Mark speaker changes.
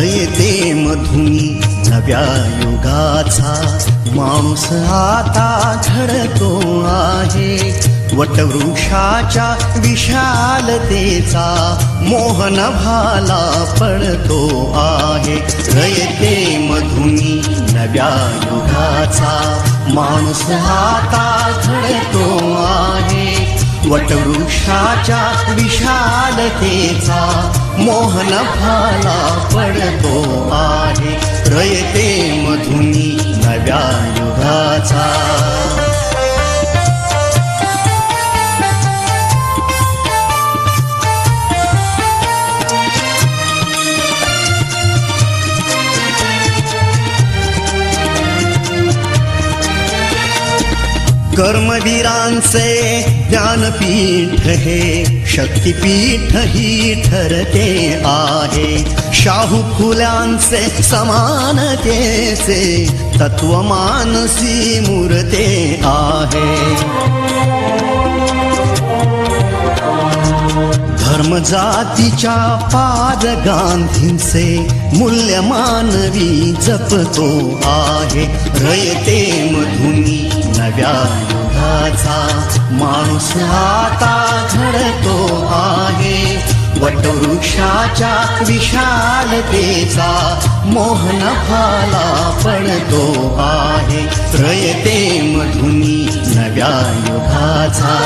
Speaker 1: रयते मधुनी नव्या युगाचा माणूस आता घडतो आहे. वटवृक्षाच्या विशालतेचा मोहन भाला पडतो आहे. रयते मधुनी नव्या युगाचा माणूस आता घडतो आहे. वटवृक्षाच्या विशालतेचा मोहन भाला पडतो आहे. रयते मधुनी नव्या युगाचा. कर्मवीरांचे ज्ञानपीठ हे शक्तिपीठ ही ठरते आहे. शाहू फुल्यांचे समानतेचे तत्व मानसी मूर्ते आहे. धर्म जातीच्या पाद गांधींचे मूल्य मानवी जपतो आहे. रयते मधुनी नव्या युगाचा माणूस आता घडतो आहे. वटवृक्षाच्या विशालतेचा मोहन भाला पडतो आहे. रयते मधुनी नव्या युगाचा.